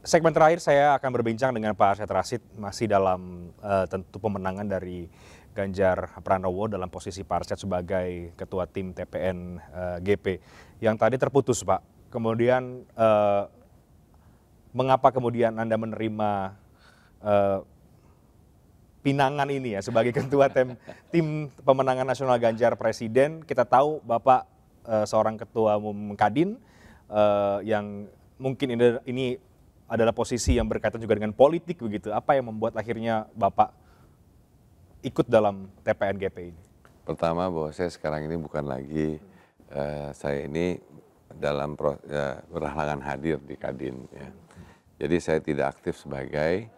Segmen terakhir saya akan berbincang dengan Pak Arsyad Rashid masih dalam tentu pemenangan dari Ganjar Pranowo dalam posisi Pak Arsyad sebagai Ketua Tim TPN GP yang tadi terputus, Pak. Kemudian mengapa kemudian Anda menerima eh, pinangan ini ya sebagai Ketua Tim Pemenangan Nasional Ganjar Presiden? Kita tahu Bapak seorang Ketua Umum Kadin yang mungkin ini adalah posisi yang berkaitan juga dengan politik begitu. Apa yang membuat akhirnya Bapak ikut dalam TPN GP ini? Pertama bahwa saya sekarang ini bukan lagi saya ini dalam berhalangan hadir di Kadin. Ya. Jadi saya tidak aktif sebagai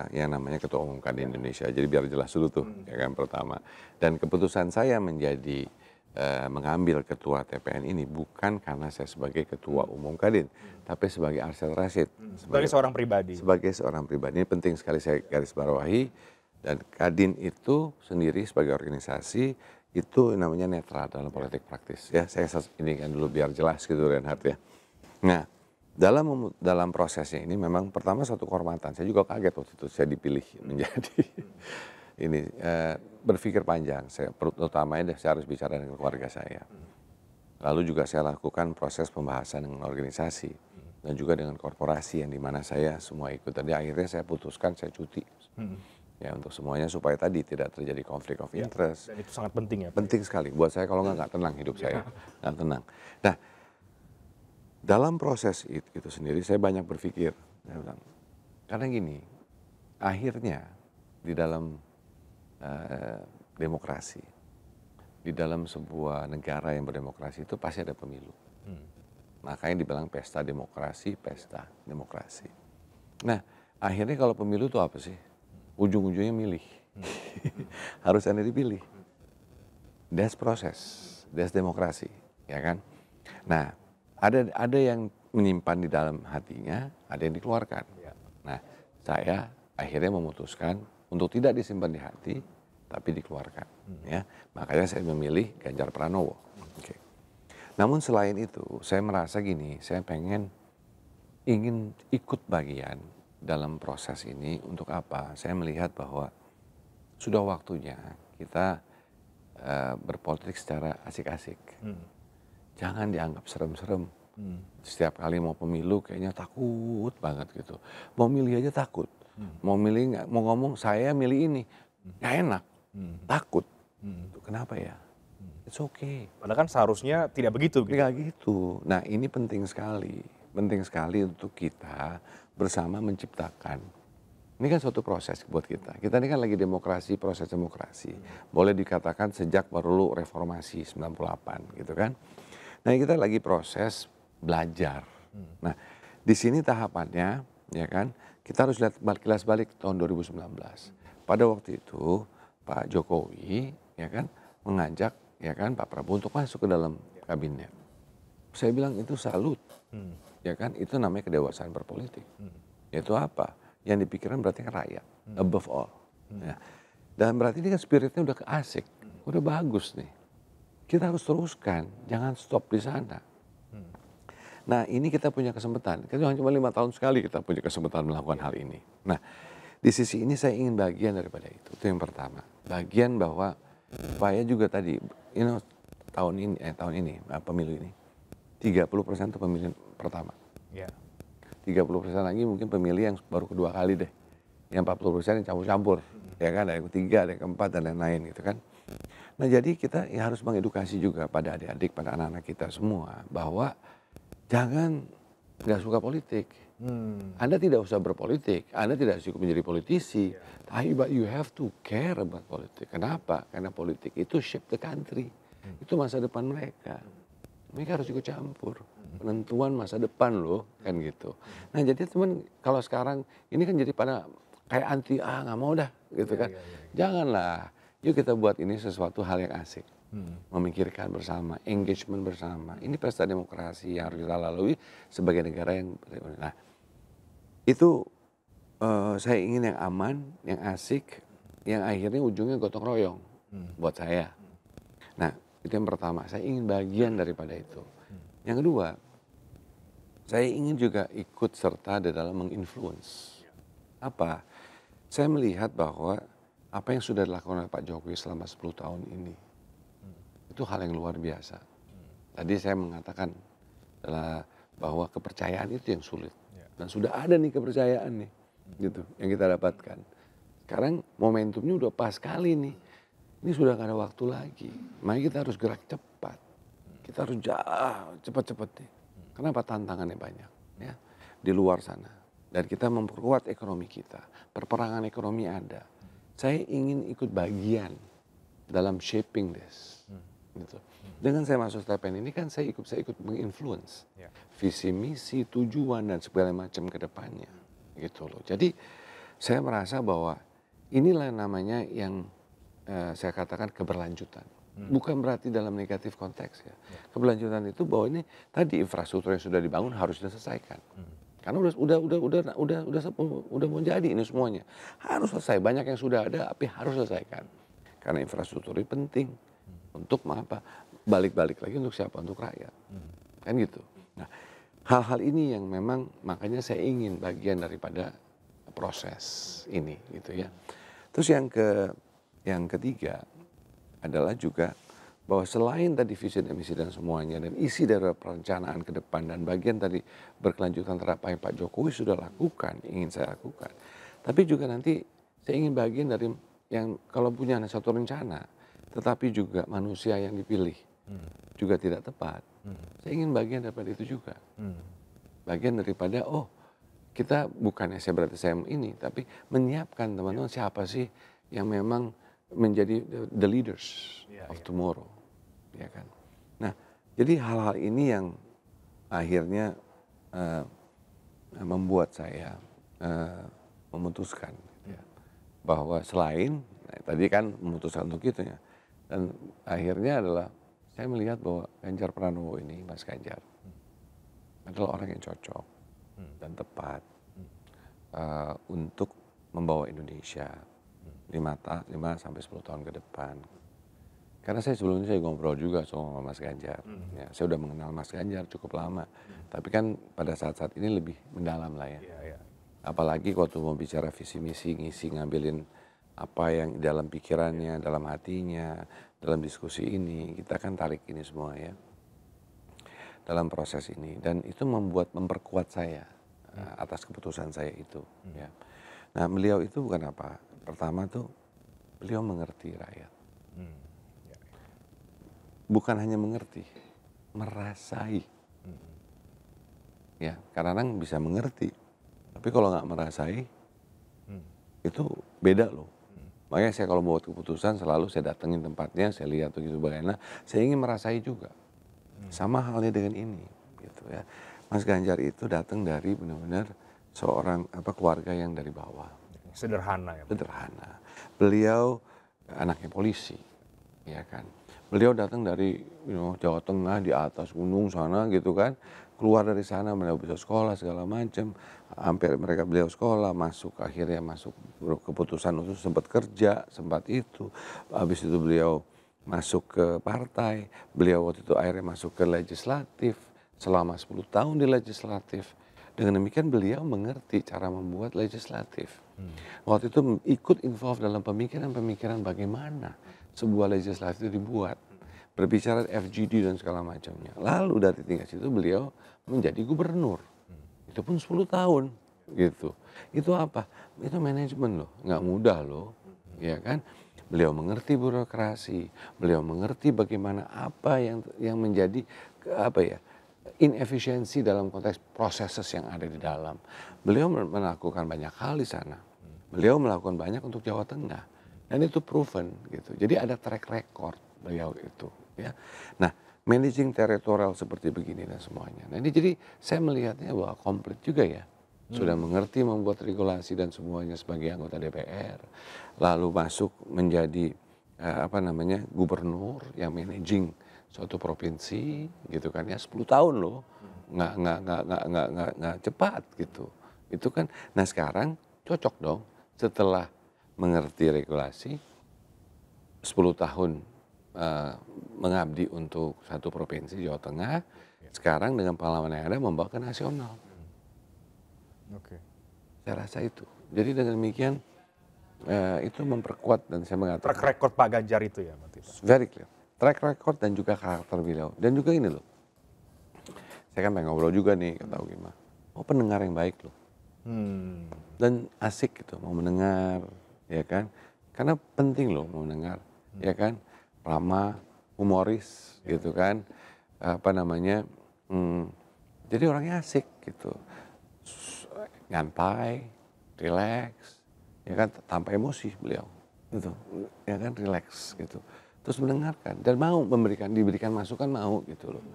yang namanya Ketua Umum Kadin Indonesia. Jadi biar jelas dulu tuh, ya kan pertama. Dan keputusan saya menjadi mengambil ketua TPN ini bukan karena saya sebagai ketua umum Kadin, tapi sebagai Arsyad Rashid. Sebagai seorang pribadi. Sebagai seorang pribadi, ini penting sekali saya garis bawahi. Dan Kadin itu sendiri sebagai organisasi itu namanya netral dalam politik praktis. Ya, saya ini kan dulu biar jelas gitu Reinhardt ya. Nah, dalam prosesnya ini memang pertama satu kehormatan. Saya juga kaget waktu itu saya dipilih menjadi ini berpikir panjang. Utamanya saya harus bicara dengan keluarga saya. Lalu juga saya lakukan proses pembahasan dengan organisasi dan juga dengan korporasi yang dimana saya semua ikut. Tadi akhirnya saya putuskan saya cuti. Ya untuk semuanya supaya tadi tidak terjadi konflik of interest. Dan itu sangat penting ya. Penting sekali buat saya, kalau nggak tenang hidup saya, nggak tenang. Nah, dalam proses itu sendiri saya banyak berpikir, saya bilang, karena gini, akhirnya di dalam demokrasi, di dalam sebuah negara yang berdemokrasi itu pasti ada pemilu. Makanya dibilang pesta demokrasi, pesta demokrasi. Nah, akhirnya kalau pemilu itu apa sih? Ujung-ujungnya milih. Harus Anda dipilih. That's proses, that's demokrasi, ya kan? Nah, ada yang menyimpan di dalam hatinya, ada yang dikeluarkan. Nah, saya akhirnya memutuskan untuk tidak disimpan di hati, tapi dikeluarkan. Ya, makanya saya memilih Ganjar Pranowo. Okay. Namun selain itu, saya merasa gini, saya ingin ikut bagian dalam proses ini. Untuk apa? Saya melihat bahwa sudah waktunya kita berpolitik secara asik-asik. Jangan dianggap serem-serem. Setiap kali mau pemilu kayaknya takut banget gitu. Mau milih aja takut. Mau milih mau ngomong saya milih ini, nggak enak, takut. Kenapa ya? It's okay. Padahal kan seharusnya tidak begitu. Tidak gitu. Nah ini penting sekali untuk kita bersama menciptakan. Ini kan suatu proses buat kita. Kita ini kan lagi demokrasi, proses demokrasi. Boleh dikatakan sejak baru reformasi 98 gitu kan. Nah kita lagi proses belajar. Nah di sini tahapannya ya kan, kita harus lihat kilas balik tahun 2019. Pada waktu itu Pak Jokowi ya kan mengajak ya kan Pak Prabowo untuk masuk ke dalam kabinet. Saya bilang itu salut. Ya kan itu namanya kedewasaan berpolitik. Yaitu apa? Yang dipikirkan berarti kan rakyat, above all. Ya. Dan berarti ini kan spiritnya udah asik, udah bagus nih. Kita harus teruskan, jangan stop di sana. Nah ini kita punya kesempatan, kita cuma 5 tahun sekali kita punya kesempatan melakukan hal ini. Nah di sisi ini saya ingin bagian daripada itu yang pertama. Bagian bahwa supaya juga tadi, tahun ini pemilu ini, 30% itu pemilihan pertama. Yeah. 30% lagi mungkin pemilih yang baru kedua kali deh. Yang 40% yang campur-campur. Ya kan, ada yang ketiga, ada yang keempat, dan lain-lain gitu kan. Nah jadi kita ya harus mengedukasi juga pada adik-adik, pada anak-anak kita semua. Bahwa jangan nggak suka politik. Anda tidak usah berpolitik, Anda tidak cukup menjadi politisi. But you have to care about politik. Kenapa? Karena politik itu shape the country. Itu masa depan mereka. Mereka harus ikut campur. Penentuan masa depan loh, kan gitu. Nah jadi teman, kalau sekarang ini kan jadi pada kayak anti, nggak mau dah gitu kan. Janganlah, yuk kita buat ini sesuatu hal yang asik. Memikirkan bersama, engagement bersama. Ini pesta demokrasi yang harus kita lalui sebagai negara yang... Nah itu saya ingin yang aman, yang asik, yang akhirnya ujungnya gotong royong buat saya. Nah itu yang pertama, saya ingin bagian daripada itu. Yang kedua, Saya ingin juga ikut serta di dalam menginfluence. Apa? Saya melihat bahwa apa yang sudah dilakukan oleh Pak Jokowi selama 10 tahun ini, itu hal yang luar biasa. Tadi saya mengatakan adalah bahwa kepercayaan itu yang sulit. Dan sudah ada nih kepercayaan nih, gitu, yang kita dapatkan. Sekarang momentumnya udah pas sekali nih. Ini sudah gak ada waktu lagi. Makanya kita harus gerak cepat. Kita harus cepat-cepat nih. Kenapa tantangannya banyak ya di luar sana. Dan kita memperkuat ekonomi kita. Perperangan ekonomi ada. Saya ingin ikut bagian dalam shaping this. Gitu. Dengan saya masuk TPN ini kan saya ikut menginfluence visi misi tujuan dan segala macam ke depannya gitu loh. Jadi saya merasa bahwa inilah namanya yang saya katakan keberlanjutan. Bukan berarti dalam negatif konteks ya. Keberlanjutan itu bahwa ini tadi infrastruktur yang sudah dibangun harus diselesaikan. Karena udah mau jadi ini semuanya. Harus selesai. Banyak yang sudah ada tapi harus selesaikan. Karena infrastruktur ini penting. Untuk apa? Balik-balik lagi untuk siapa? Untuk rakyat. Kan gitu. Nah, hal-hal ini yang memang makanya saya ingin bagian daripada proses ini gitu ya. Terus yang ketiga adalah juga bahwa selain tadi visi dan misi dan semuanya dan isi dari perencanaan ke depan dan bagian tadi berkelanjutan terhadap apa yang Pak Jokowi sudah lakukan, ingin saya lakukan. Tapi juga nanti saya ingin bagian dari yang kalau punya satu rencana tetapi juga manusia yang dipilih juga tidak tepat. Saya ingin bagian daripada itu juga. Bagian daripada kita bukannya saya berarti saya ini, tapi menyiapkan teman-teman siapa sih yang memang menjadi the leaders of tomorrow, ya kan. Nah, jadi hal-hal ini yang akhirnya membuat saya memutuskan ya, bahwa selain tadi kan memutuskan untuk itu ya. Dan akhirnya adalah saya melihat bahwa Ganjar Pranowo ini, Mas Ganjar, adalah orang yang cocok dan tepat untuk membawa Indonesia 5 sampai 10 tahun ke depan. Karena saya sebelumnya saya ngobrol juga sama Mas Ganjar. Ya, saya udah mengenal Mas Ganjar cukup lama. Tapi kan pada saat-saat ini lebih mendalam lah ya. Apalagi waktu mau bicara visi misi, ngisi, ngambilin apa yang dalam pikirannya, dalam hatinya, dalam diskusi ini, kita kan tarik ini semua ya, dalam proses ini. Dan itu memperkuat saya atas keputusan saya itu. Ya. Nah beliau itu bukan apa, pertama tuh beliau mengerti rakyat. Bukan hanya mengerti, merasai. Ya, kadang-kadang bisa mengerti, tapi kalau nggak merasai, itu beda loh. Makanya saya kalau buat keputusan selalu saya datengin tempatnya, saya lihat begitu bagaimana, saya ingin merasai juga. Sama halnya dengan ini, gitu ya. Mas Ganjar itu datang dari benar-benar seorang keluarga yang dari bawah. Sederhana ya. Sederhana. Beliau anaknya polisi, ya kan. Beliau datang dari Jawa Tengah di atas gunung sana gitu kan. Keluar dari sana beliau bisa sekolah segala macam. Hampir beliau sekolah, akhirnya masuk keputusan untuk sempat kerja, sempat itu. Habis itu beliau masuk ke partai. Beliau waktu itu akhirnya masuk ke legislatif. Selama 10 tahun di legislatif. Dengan demikian beliau mengerti cara membuat legislatif. Waktu itu ikut involve dalam pemikiran-pemikiran bagaimana sebuah legislatif itu dibuat. Berbicara FGD dan segala macamnya. Lalu dari tingkat situ beliau menjadi gubernur. Itu pun 10 tahun gitu. Itu apa? Itu manajemen loh, nggak mudah loh. Ya kan? Beliau mengerti birokrasi, beliau mengerti bagaimana apa yang menjadi inefisiensi dalam konteks proses yang ada di dalam. Beliau melakukan banyak hal di sana. Beliau melakukan banyak untuk Jawa Tengah. Dan itu proven gitu. Jadi ada track record beliau itu ya. Nah, managing territorial seperti begini dan semuanya. Nah, ini jadi saya melihatnya bahwa komplit juga ya. Sudah mengerti membuat regulasi dan semuanya sebagai anggota DPR. Lalu masuk menjadi gubernur yang managing suatu provinsi gitu kan ya, 10 tahun loh. Nggak cepat gitu. Itu kan. Nah, sekarang cocok dong setelah mengerti regulasi 10 tahun mengabdi untuk satu provinsi Jawa Tengah, Sekarang dengan pengalaman yang ada membawa ke nasional. Oke. Saya rasa itu. Jadi dengan demikian itu memperkuat dan saya Track mengatakan record Pak Ganjar itu ya berarti Pak? very clear. Track record dan juga karakter beliau. Dan juga ini loh, saya kan pengen ngobrol juga nih, tahu gimana. Oh, pendengar yang baik loh. Dan asik gitu, mau mendengar, ya kan. Karena penting loh mau mendengar, ya kan. Ramah, humoris, gitu kan. Apa namanya, jadi orangnya asik gitu. Nyantai, relax, ya kan, tanpa emosi beliau. Gitu, ya kan, relax gitu. Terus mendengarkan dan mau diberikan masukan mau gitu loh.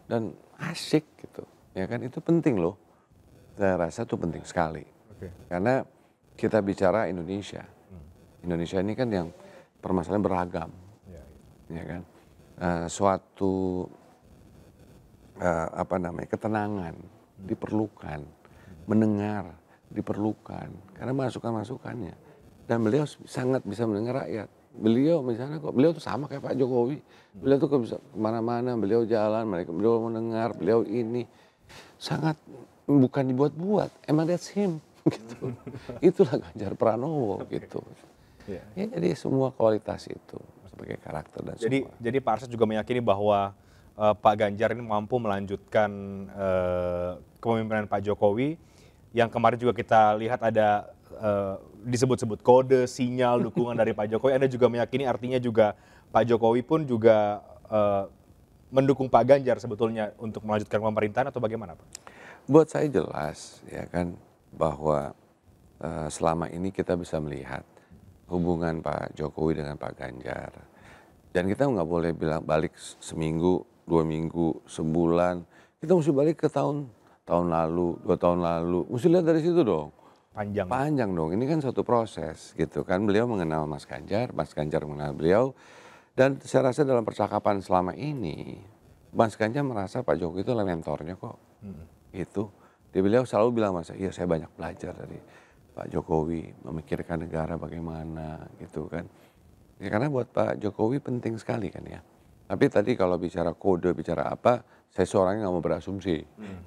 Dan asyik gitu, ya kan, itu penting loh. Saya rasa itu penting sekali. Karena kita bicara Indonesia. Indonesia ini kan yang permasalahan beragam, ya kan. Suatu ketenangan diperlukan, mendengar diperlukan karena masukannya. Dan beliau sangat bisa mendengar rakyat. Beliau misalnya beliau tuh sama kayak Pak Jokowi. Beliau tuh bisa kemana-mana, beliau jalan, beliau mendengar, beliau ini sangat bukan dibuat-buat. Emang that's him gitu. Itulah Ganjar Pranowo gitu. Ya, jadi semua kualitas itu sebagai karakter dan semua. Jadi Pak Arsyad juga meyakini bahwa Pak Ganjar ini mampu melanjutkan kepemimpinan Pak Jokowi yang kemarin juga kita lihat ada disebut-sebut kode, sinyal, dukungan dari Pak Jokowi. Anda juga meyakini artinya juga Pak Jokowi pun juga mendukung Pak Ganjar sebetulnya untuk melanjutkan pemerintahan atau bagaimana Pak? Buat saya jelas ya kan bahwa selama ini kita bisa melihat hubungan Pak Jokowi dengan Pak Ganjar. Dan kita nggak boleh bilang balik seminggu, 2 minggu, sebulan. Kita mesti balik ke tahun lalu, 2 tahun lalu. Mesti lihat dari situ dong. Panjang dong. Ini kan suatu proses gitu kan. Beliau mengenal Mas Ganjar mengenal beliau. Dan saya rasa dalam percakapan selama ini, Mas Ganjar merasa Pak Jokowi itu adalah mentornya kok. Itu. Beliau selalu bilang, Mas, iya saya banyak belajar dari Pak Jokowi, memikirkan negara bagaimana gitu kan. Ya, karena buat Pak Jokowi penting sekali kan ya. Tapi tadi kalau bicara kode, bicara apa, saya seorangnya nggak mau berasumsi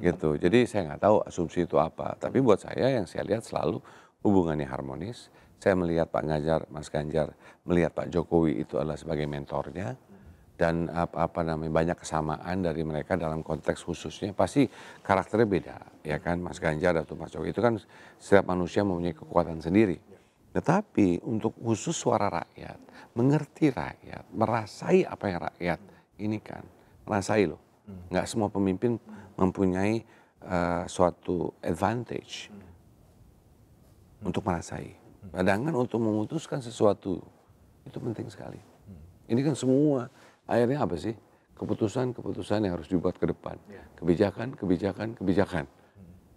gitu. Jadi saya nggak tahu asumsi itu apa. Tapi buat saya yang saya lihat selalu hubungannya harmonis. Saya melihat Mas Ganjar melihat Pak Jokowi itu adalah sebagai mentornya. Dan banyak kesamaan dari mereka dalam konteks khususnya. Pasti karakternya beda ya kan. Mas Ganjar atau Mas Jokowi itu kan setiap manusia mempunyai kekuatan sendiri. Tetapi untuk khusus suara rakyat, mengerti rakyat, merasai apa yang rakyat ini kan, merasai loh. Nggak semua pemimpin mempunyai suatu advantage untuk merasai. Sedangkan untuk memutuskan sesuatu itu penting sekali. Ini kan semua akhirnya apa sih? Keputusan yang harus dibuat ke depan. Kebijakan.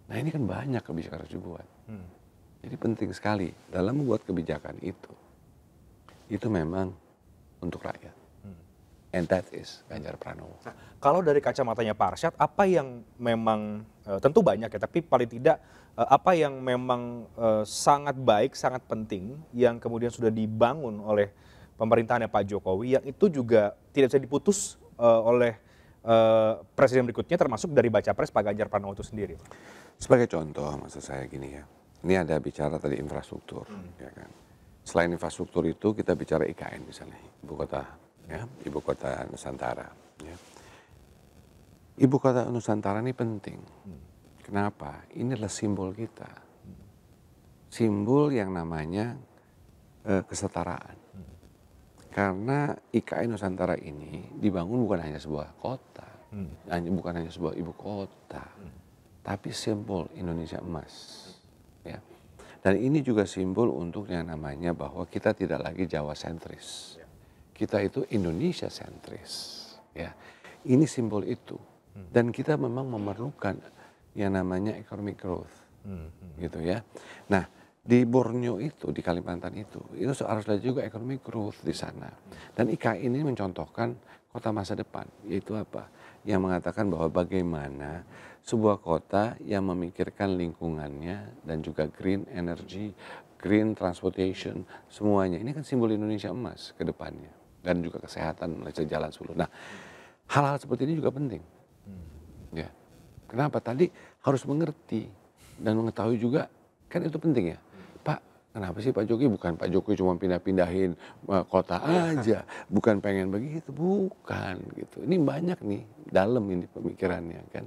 Nah ini kan banyak kebijakan harus dibuat. Jadi penting sekali dalam membuat kebijakan itu memang untuk rakyat. And that is Ganjar Pranowo. Nah, kalau dari kacamatanya Pak Arsyad, apa yang memang tentu banyak ya, tapi paling tidak apa yang memang sangat baik, sangat penting yang kemudian sudah dibangun oleh pemerintahannya Pak Jokowi yang itu juga tidak bisa diputus oleh presiden berikutnya termasuk dari baca pres Pak Ganjar Pranowo itu sendiri. Sebagai contoh maksud saya gini ya. Ini ada bicara tadi infrastruktur, ya kan. Selain infrastruktur itu kita bicara IKN misalnya, ibu kota Nusantara. Ya. Ibu kota Nusantara ini penting. Kenapa? Ini adalah simbol kita, simbol yang namanya kesetaraan. Karena IKN Nusantara ini dibangun bukan hanya sebuah kota, bukan hanya sebuah ibu kota, tapi simbol Indonesia emas. Ya. Dan ini juga simbol untuk yang namanya bahwa kita tidak lagi Jawa sentris. Kita itu Indonesia sentris. Ya. Ini simbol itu. Dan kita memang memerlukan yang namanya economic growth. Gitu ya. Nah, di Borneo itu, di Kalimantan itu harus ada juga economic growth di sana. Dan IKN ini mencontohkan kota masa depan, yaitu apa? Yang mengatakan bahwa bagaimana sebuah kota yang memikirkan lingkungannya dan juga green energy, green transportation, semuanya. Ini kan simbol Indonesia emas ke depannya. Dan juga kesehatan, jalan 10. Nah, hal-hal seperti ini juga penting. Kenapa? Tadi harus mengerti dan mengetahui juga, kan itu penting ya. Pak, kenapa sih Pak Jokowi? Bukan Pak Jokowi cuma pindah-pindahin kota aja, bukan pengen begitu, bukan gitu. Ini banyak nih, dalam ini pemikirannya kan.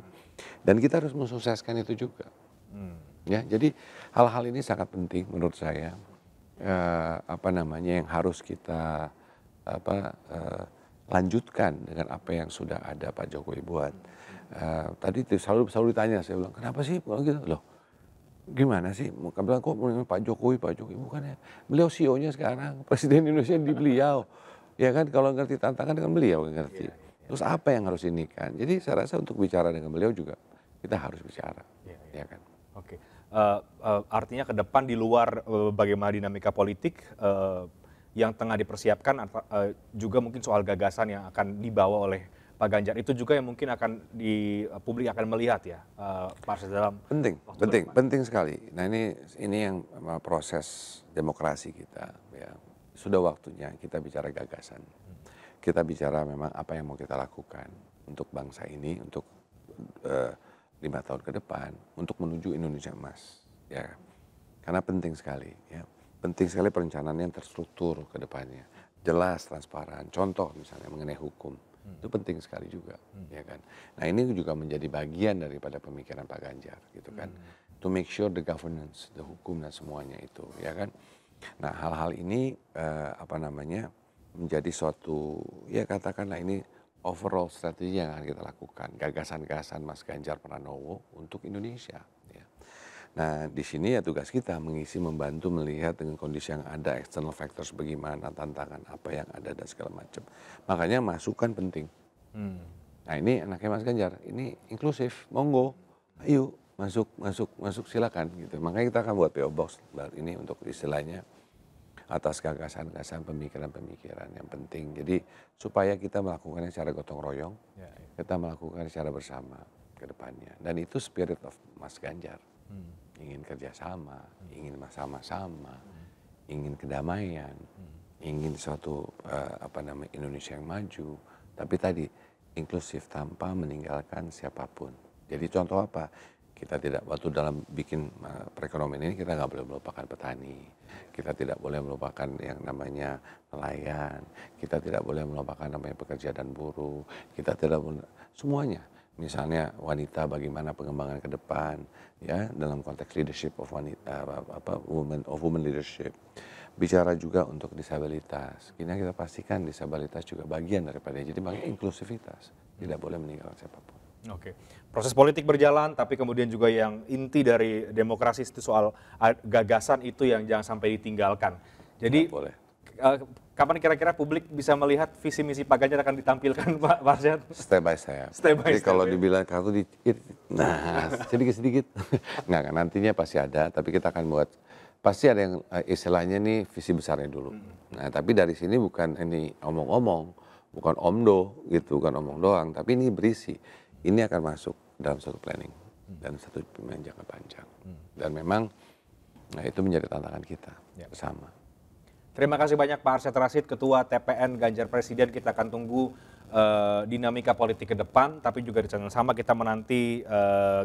Dan kita harus mensukseskan itu juga. Ya, jadi hal-hal ini sangat penting menurut saya. Yang harus kita lanjutkan dengan apa yang sudah ada Pak Jokowi buat. Tadi selalu ditanya, saya bilang kenapa sih kalau gitu loh, gimana sih bilang kok Pak Jokowi bukan ya, beliau CEO-nya sekarang, Presiden Indonesia di beliau, ya kan, kalau ngerti tantangan dengan beliau ngerti. Terus apa yang harus ini kan, jadi saya rasa untuk bicara dengan beliau juga kita harus bicara, ya kan. Oke. Artinya ke depan di luar bagaimana dinamika politik yang tengah dipersiapkan, juga mungkin soal gagasan yang akan dibawa oleh Pak Ganjar, itu juga yang mungkin akan publik akan melihat ya, Pak Arsyad, dalam penting sekali. Nah ini yang proses demokrasi kita ya, sudah waktunya kita bicara gagasan, kita bicara memang apa yang mau kita lakukan untuk bangsa ini, untuk 5 tahun ke depan, untuk menuju Indonesia emas ya, karena penting sekali ya, penting sekali perencanaan yang terstruktur ke depannya, jelas, transparan. Contoh misalnya mengenai hukum, itu penting sekali juga, ya kan. Nah ini juga menjadi bagian daripada pemikiran Pak Ganjar, gitu kan. To make sure the governance, the hukum dan semuanya itu, ya kan. Nah hal-hal ini menjadi suatu, ya katakanlah ini overall strategi yang akan kita lakukan, gagasan-gagasan Mas Ganjar Pranowo untuk Indonesia. Ya. Nah di sini ya tugas kita mengisi, membantu melihat dengan kondisi yang ada, external factors bagaimana, tantangan apa yang ada dan segala macam. Makanya masukan penting. Nah ini anaknya Mas Ganjar, ini inklusif, monggo, ayo masuk silakan gitu. Makanya kita akan buat PO Box ini untuk istilahnya atas gagasan-gagasan, pemikiran-pemikiran yang penting. Jadi supaya kita melakukannya secara gotong royong, kita melakukan secara bersama ke depannya. Dan itu spirit of Mas Ganjar. Ingin kerjasama, ingin sama-sama, ingin kedamaian, ingin suatu Indonesia yang maju. Tapi tadi inklusif tanpa meninggalkan siapapun. Jadi contoh apa? Kita tidak, waktu dalam bikin perekonomian ini kita nggak boleh melupakan petani, kita tidak boleh melupakan yang namanya nelayan, kita tidak boleh melupakan namanya pekerja dan buruh, kita tidak boleh semuanya. Misalnya wanita, bagaimana pengembangan ke depan, ya dalam konteks leadership of wanita, women leadership. Bicara juga untuk disabilitas, kita pastikan disabilitas juga bagian daripada, jadi makanya inklusivitas, tidak boleh meninggalkan siapapun. Oke, proses politik berjalan, tapi kemudian juga yang inti dari demokrasi itu soal gagasan itu yang jangan sampai ditinggalkan. Jadi kapan kira-kira publik bisa melihat visi misi Pak Ganjar akan ditampilkan, Pak Arsyad? Step by step. Jadi kalau dibilang kartu sedikit-sedikit, nggak, nantinya pasti ada, tapi kita akan buat, pasti ada yang istilahnya nih visi besarnya dulu. Nah tapi dari sini bukan ini omong-omong, bukan omdo gitu, bukan omong doang, tapi ini berisi. Ini akan masuk dalam satu planning dan satu jangka panjang. Dan memang itu menjadi tantangan kita bersama. Terima kasih banyak Pak Arsyad Rashid, Ketua TPN Ganjar Presiden. Kita akan tunggu dinamika politik ke depan, tapi juga di sana sama kita menanti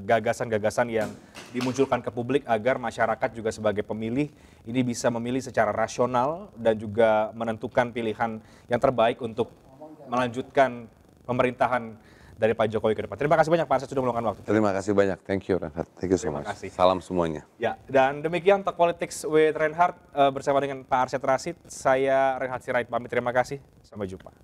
gagasan-gagasan yang dimunculkan ke publik agar masyarakat juga sebagai pemilih ini bisa memilih secara rasional dan juga menentukan pilihan yang terbaik untuk melanjutkan pemerintahan dari Pak Jokowi ke depan. Terima kasih banyak Pak Arsyad sudah meluangkan waktu. Terima kasih banyak. Thank you Renhard. Thank you so much. Salam semuanya. Ya, dan demikian Talk Politics with Renhard bersama dengan Pak Arsyad Rashid. Saya Renhard Sirait pamit. Terima kasih. Sampai jumpa.